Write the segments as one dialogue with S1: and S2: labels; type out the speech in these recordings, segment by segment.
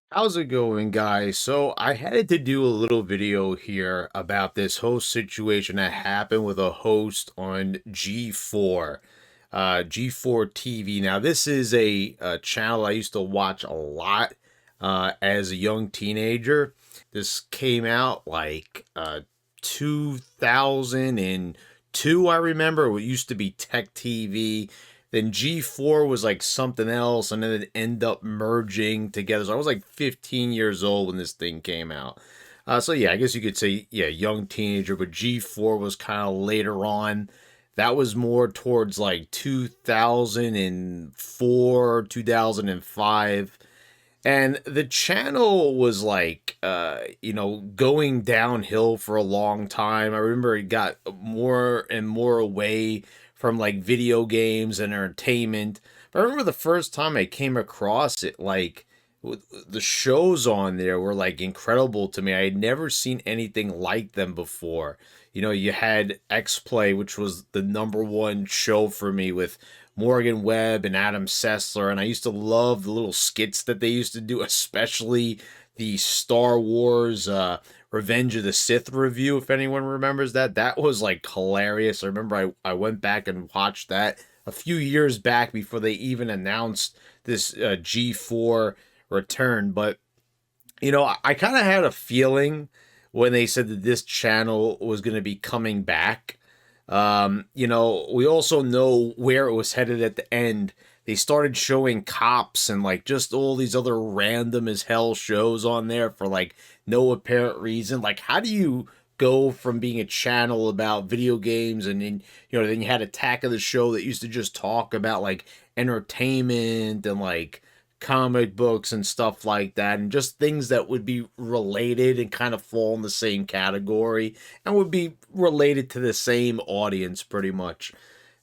S1: How's it going, guys? So I had to do a little video here about this whole situation that happened with a host on G4, G4TV. Now, this is a channel I used to watch a lot as a young teenager. This came out like 2002, I remember. It used to be Tech TV. Then G4 was like something else, and then it ended up merging together. So I was like 15 years old when this thing came out. So yeah, I guess you could say, yeah, young teenager, but G4 was kind of later on. That was more towards like 2004, 2005. And the channel was like, going downhill for a long time. I remember it got more and more away from like video games and entertainment. But I remember the first time I came across it, like the shows on there were like incredible to me. I had never seen anything like them before. You had X Play, which was the number one show for me with Morgan Webb and Adam Sessler, and I used to love the little skits that they used to do, especially the Star Wars Revenge of the Sith review. If anyone remembers that, that was like hilarious. I remember I went back and watched that a few years back before they even announced this G4 return. But I kind of had a feeling when they said that this channel was going to be coming back. We also know where it was headed at the end. They started showing cops and like just all these other random as hell shows on there for like no apparent reason. Like, how do you go from being a channel about video games and then you had Attack of the Show that used to just talk about like entertainment and like comic books and stuff like that, and just things that would be related and kind of fall in the same category and would be related to the same audience pretty much.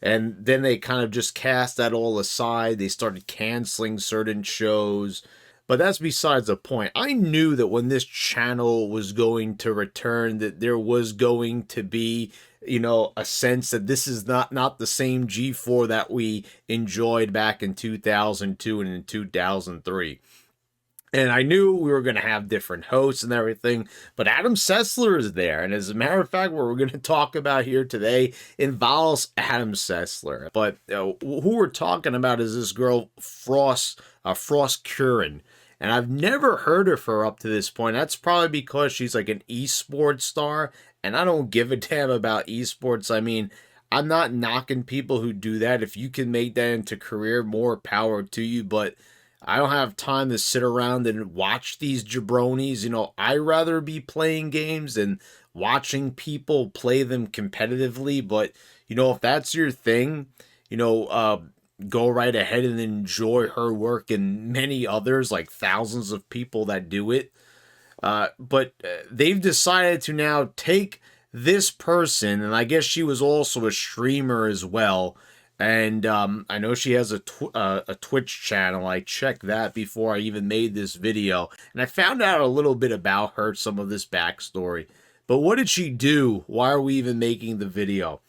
S1: And then they kind of just cast that all aside. They started canceling certain shows. But that's besides the point. I knew that when this channel was going to return, that there was going to be, a sense that this is not the same G4 that we enjoyed back in 2002 and in 2003. And I knew we were going to have different hosts and everything, but Adam Sessler is there. And as a matter of fact, what we're going to talk about here today involves Adam Sessler. But who we're talking about is this girl, Froskurinn. And I've never heard of her up to this point. That's probably because she's like an esports star, and I don't give a damn about esports. I mean, I'm not knocking people who do that. If you can make that into career, more power to you. But I don't have time to sit around and watch these jabronis. I'd rather be playing games than watching people play them competitively. But, if that's your thing, go right ahead and enjoy her work and many others, like thousands of people that do it. But they've decided to now take this person, and I guess she was also a streamer as well. And I know she has a Twitch channel. I checked that before I even made this video, and I found out a little bit about her, some of this backstory. But what did she do? Why are we even making the video?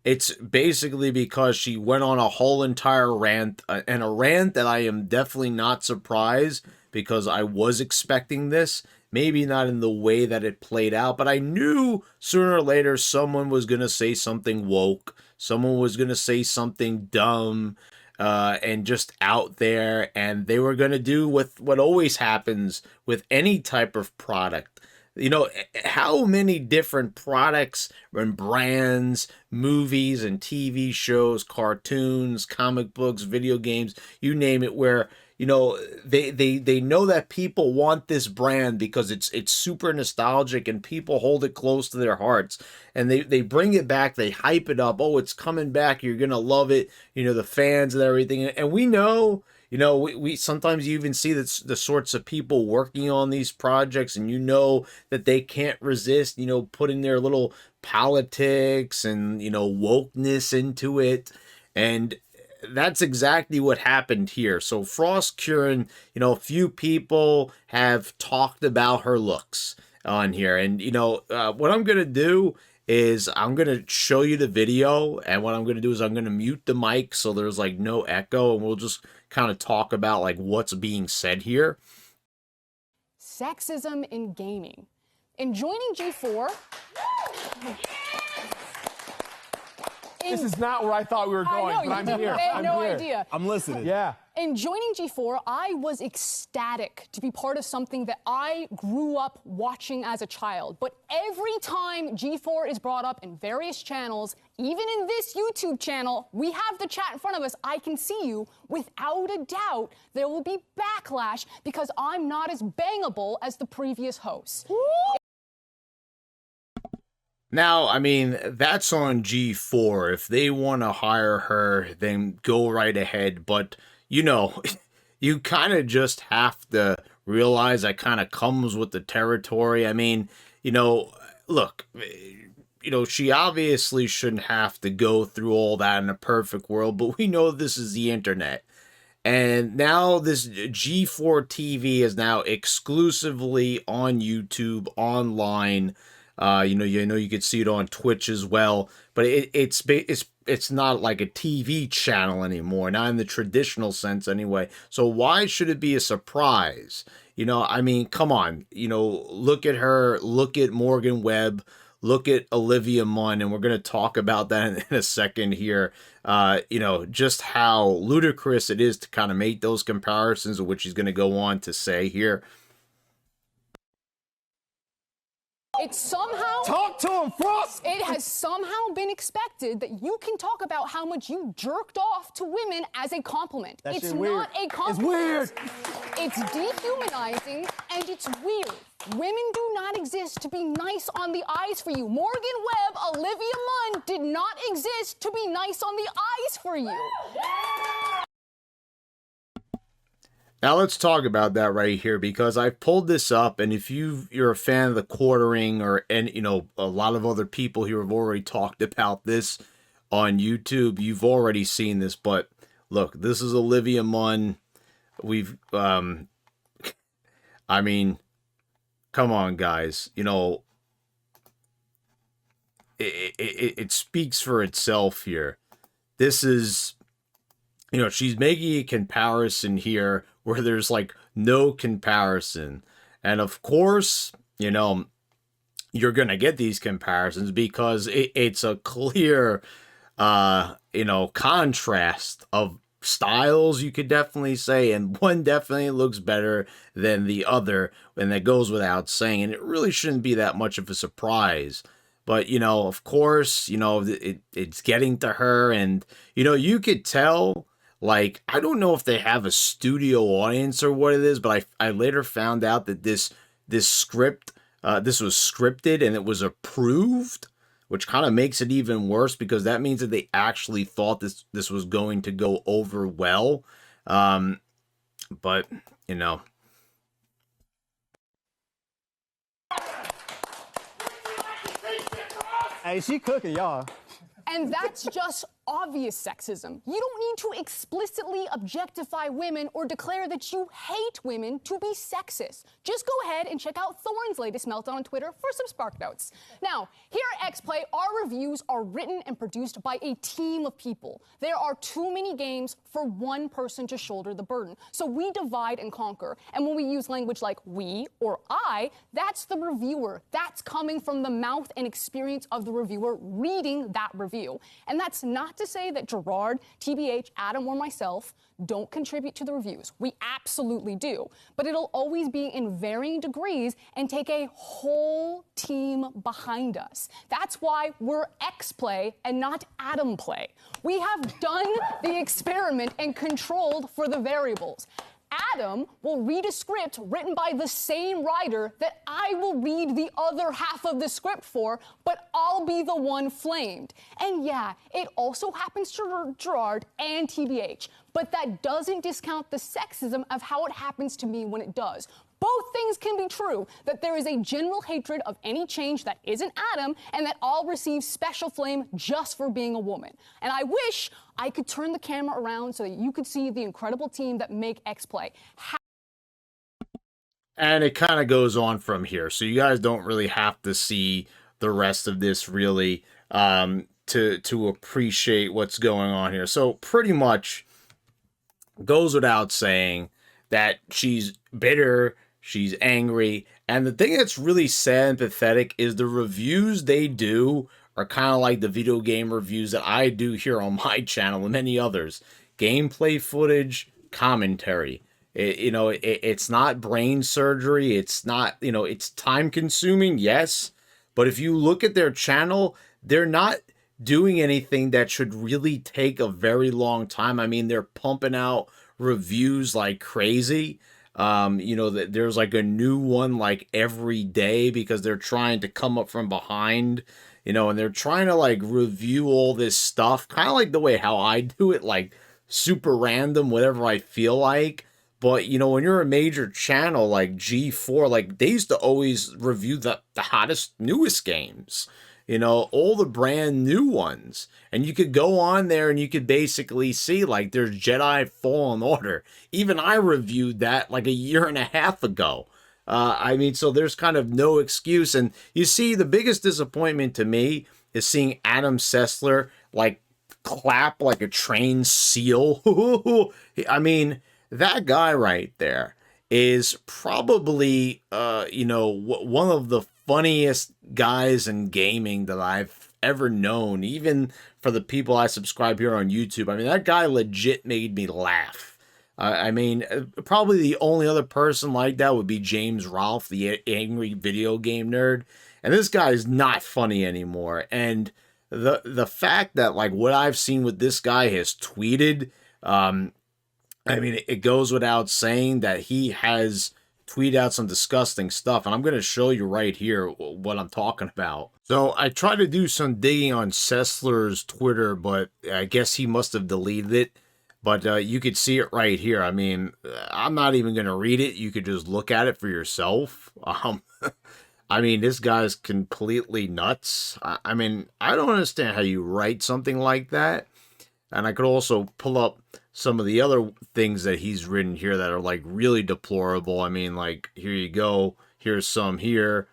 S1: It's basically because she went on a whole entire rant, and a rant that I am definitely not surprised because I was expecting this. Maybe not in the way that it played out, but I knew sooner or later someone was going to say something woke. Someone was going to say something dumb and just out there, and they were going to do what always happens with any type of product. How many different products and brands, movies and TV shows, cartoons, comic books, video games, you name it, where they know that people want this brand because it's super nostalgic and people hold it close to their hearts, and they bring it back, they hype it up. Oh, it's coming back, you're gonna love it, the fans and everything. And we know, we sometimes you even see the sorts of people working on these projects, and that they can't resist, putting their little politics and wokeness into it. And that's exactly what happened here. So Froskurinn, a few people have talked about her looks on here, and what I'm gonna do is I'm gonna show you the video, and what I'm gonna do is I'm gonna mute the mic so there's like no echo, and we'll just kind of talk about like what's being said here.
S2: Sexism in gaming. In joining G4,
S3: this is not where I thought we were going, but I'm here.
S2: I had no
S3: here.
S2: idea.
S3: I'm listening. Yeah.
S2: In joining G4, I was ecstatic to be part of something that I grew up watching as a child. But every time G4 is brought up in various channels, even in this YouTube channel, we have the chat in front of us. I can see you. Without a doubt, there will be backlash because I'm not as bangable as the previous hosts.
S1: Now, I mean, that's on G4. If they want to hire her, then go right ahead. But, you know, you kind of just have to realize that kind of comes with the territory. I mean, you know, look, you know, she obviously shouldn't have to go through all that in a perfect world, but we know this is the internet. And now this G4TV is now exclusively on YouTube, online. You know, you could see it on Twitch as well, but it's not like a TV channel anymore, not in the traditional sense anyway. So why should it be a surprise? You know, I mean, come on, you know, look at her, look at Morgan Webb, look at Olivia Munn, and we're going to talk about that in a second here. You know, just how ludicrous it is to kind of make those comparisons, which he's going to go on to say here.
S2: It's somehow...
S3: Talk to him, Frost!
S2: It has somehow been expected that you can talk about how much you jerked off to women as a compliment.
S3: It's
S2: not a compliment.
S3: It's weird.
S2: It's dehumanizing, and it's weird. Women do not exist to be nice on the eyes for you. Morgan Webb, Olivia Munn did not exist to be nice on the eyes for you.
S1: Now let's talk about that right here, because I've pulled this up, and if you're a fan of the quartering, and you know, a lot of other people here have already talked about this on YouTube, you've already seen this. But look, this is Olivia Munn. We've I mean, come on, guys. You know, it speaks for itself here. This is, you know, she's making a comparison here where there's like no comparison. And of course, you know, you're going to get these comparisons because it's a clear, you know, contrast of styles, you could definitely say, and one definitely looks better than the other, and that goes without saying, and it really shouldn't be that much of a surprise. But, you know, of course, you know, it's getting to her, and, you know, you could tell, like, I don't know if they have a studio audience or what it is, but I later found out that this script, this was scripted and it was approved, which kind of makes it even worse because that means that they actually thought this was going to go over well. But, you know.
S3: Hey, she cooking, y'all.
S2: And that's just obvious sexism. You don't need to explicitly objectify women or declare that you hate women to be sexist. Just go ahead and check out Thorne's latest meltdown on Twitter for some spark notes. Now, here at XPlay, our reviews are written and produced by a team of people. There are too many games for one person to shoulder the burden. So we divide and conquer. And when we use language like we or I, that's the reviewer. That's coming from the mouth and experience of the reviewer reading that review. And that's not to say that Gerard, TBH, Adam, or myself don't contribute to the reviews. We absolutely do. But it'll always be in varying degrees and take a whole team behind us. That's why we're XPlay and not Adam Play. We have done the experiment and controlled for the variables. Adam will read a script written by the same writer that I will read the other half of the script for, but I'll be the one flamed. And yeah, it also happens to Gerard and TBH, but that doesn't discount the sexism of how it happens to me when it does. Both things can be true, that there is a general hatred of any change that isn't Adam, and that I'll receive special flame just for being a woman. And I wish I could turn the camera around so that you could see the incredible team that make XPlay.
S1: And it kind of goes on from here, so you guys don't really have to see the rest of this really to appreciate what's going on here. So pretty much, goes without saying that she's bitter, she's angry, and the thing that's really sad and pathetic is the reviews they do are kind of like the video game reviews that I do here on my channel and many others. Gameplay footage, commentary. It's not brain surgery. It's not, it's time consuming, yes. But if you look at their channel, they're not doing anything that should really take a very long time. I mean, they're pumping out reviews like crazy. That there's like a new one like every day because they're trying to come up from behind, and they're trying to like review all this stuff, kind of like the way how I do it, like super random, whatever I feel like. But when you're a major channel like G4, like they used to always review the hottest, newest games, all the brand new ones. And you could go on there and you could basically see like there's Jedi Fallen Order. Even I reviewed that like a year and a half ago. So there's kind of no excuse. And you see, the biggest disappointment to me is seeing Adam Sessler like clap like a trained seal. I mean, that guy right there is probably, one of the funniest guys in gaming that I've ever known, even for the people I subscribe here on YouTube. I mean, that guy legit made me laugh. Probably the only other person like that would be James Rolfe, the angry video game nerd. And this guy is not funny anymore. And the fact that like what I've seen with this guy has tweeted, it goes without saying that he has tweeted out some disgusting stuff, and I'm going to show you right here what I'm talking about. So I tried to do some digging on Sessler's Twitter, but I guess he must have deleted it. But you could see it right here. I mean, I'm not even going to read it. You could just look at it for yourself. This guy's completely nuts. I don't understand how you write something like that. And I could also pull up some of the other things that he's written here that are like really deplorable. I mean, like, here you go. Here's some here.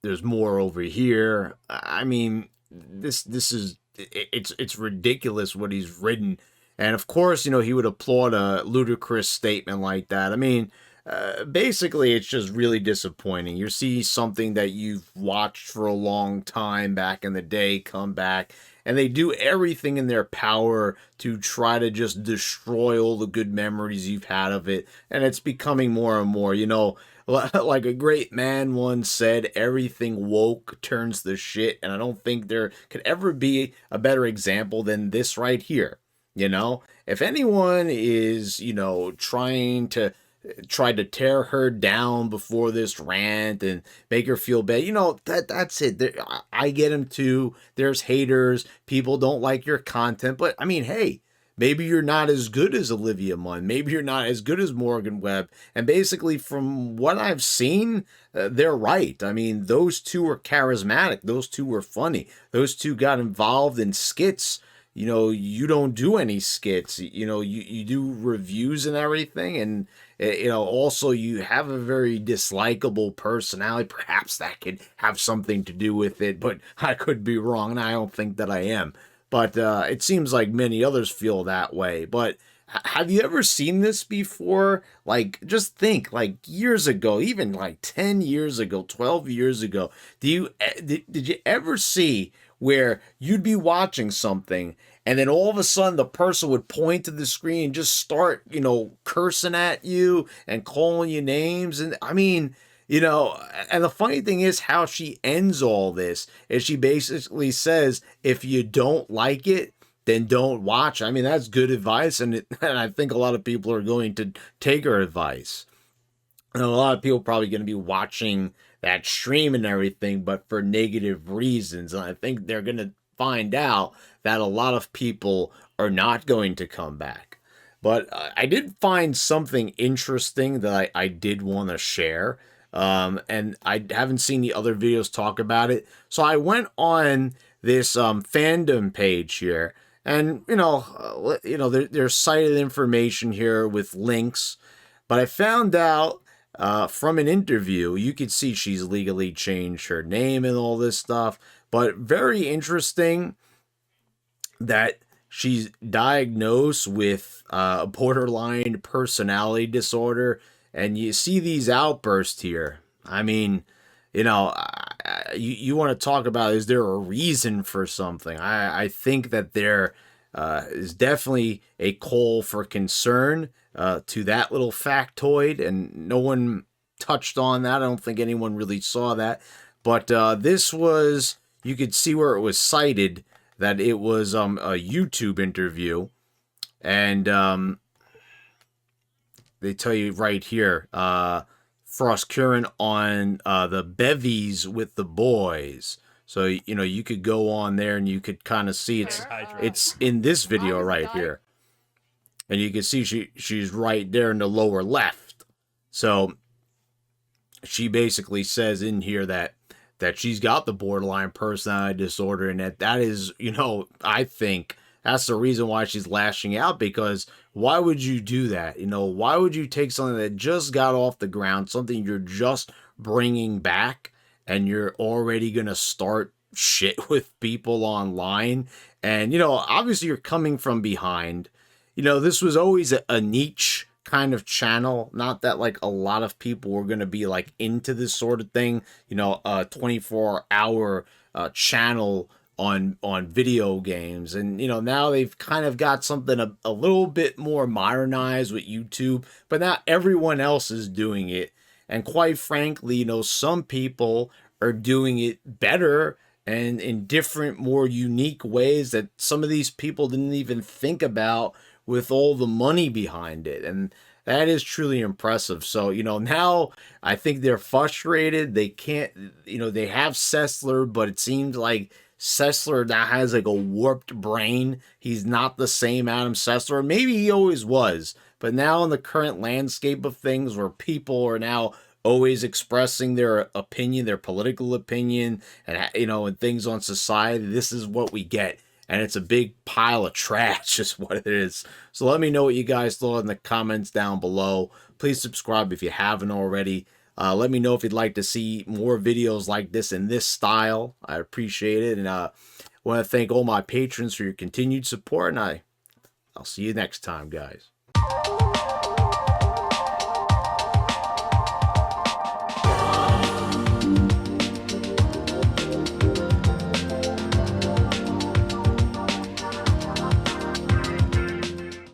S1: There's more over here. I mean, this is, it's ridiculous what he's written. And of course, he would applaud a ludicrous statement like that. I mean, basically, it's just really disappointing. You see something that you've watched for a long time back in the day come back, and they do everything in their power to try to just destroy all the good memories you've had of it. And it's becoming more and more, like a great man once said, everything woke turns to shit. And I don't think there could ever be a better example than this right here. If anyone is, tried to tear her down before this rant and make her feel bad. That's it. I get them too. There's haters. People don't like your content. But, hey, maybe you're not as good as Olivia Munn. Maybe you're not as good as Morgan Webb. And basically, from what I've seen, they're right. Those two were charismatic. Those two were funny. Those two got involved in skits. You don't do any skits. You do reviews and everything. And also you have a very dislikable personality. Perhaps that could have something to do with it, but I could be wrong, and I don't think that I am. But it seems like many others feel that way. But have you ever seen this before? Like, just think, like years ago, even like 10 years ago, 12 years ago, did you ever see where you'd be watching something and then all of a sudden the person would point to the screen and just start, cursing at you and calling you names? And and the funny thing is how she ends all this is she basically says, if you don't like it, then don't watch. That's good advice. And I think a lot of people are going to take her advice. And a lot of people are probably going to be watching that stream and everything, but for negative reasons. And I think they're going to find out that a lot of people are not going to come back. But I did find something interesting that I did want to share. And I haven't seen the other videos talk about it. So I went on this fandom page here. And, there's cited information here with links. But I found out from an interview, you could see she's legally changed her name and all this stuff. But very interesting that she's diagnosed with borderline personality disorder, and you see these outbursts here. I mean, you know, you want to talk about, is there a reason for something? I think that there is definitely a call for concern to that little factoid, and no one touched on that. I don't think anyone really saw that. But this was, you could see where it was cited that it was a YouTube interview, and they tell you right here, Froskurinn on the bevies with the boys. So, you know, you could go on there and you could kind of see it's in this video right here. And you can see she's right there in the lower left. So she basically says in here that she's got the borderline personality disorder, and that is, you know, I think that's the reason why she's lashing out, because why would you do that? You know, why would you take something that just got off the ground, something you're just bringing back, and you're already going to start shit with people online? And, you know, obviously you're coming from behind. You know, this was always a niche kind of channel. Not that like a lot of people were going to be like into this sort of thing. You know, a 24-hour channel on video games. And, you know, now they've kind of got something a little bit more modernized with YouTube, but not everyone else is doing it. And quite frankly, you know, some people are doing it better and in different, more unique ways that some of these people didn't even think about, with all the money behind it. And that is truly impressive. So, you know, now I think they're frustrated. They can't, you know, they have Sessler, but it seems like Sessler now has like a warped brain. He's not the same Adam Sessler. Maybe he always was, but now in the current landscape of things, where people are now always expressing their opinion, their political opinion, and, you know, and things on society, this is what we get. And it's a big pile of trash, is what it is. So let me know what you guys thought in the comments down below. Please subscribe if you haven't already. Let me know if you'd like to see more videos like this in this style. I appreciate it. And I want to thank all my patrons for your continued support. And I'll see you next time, guys.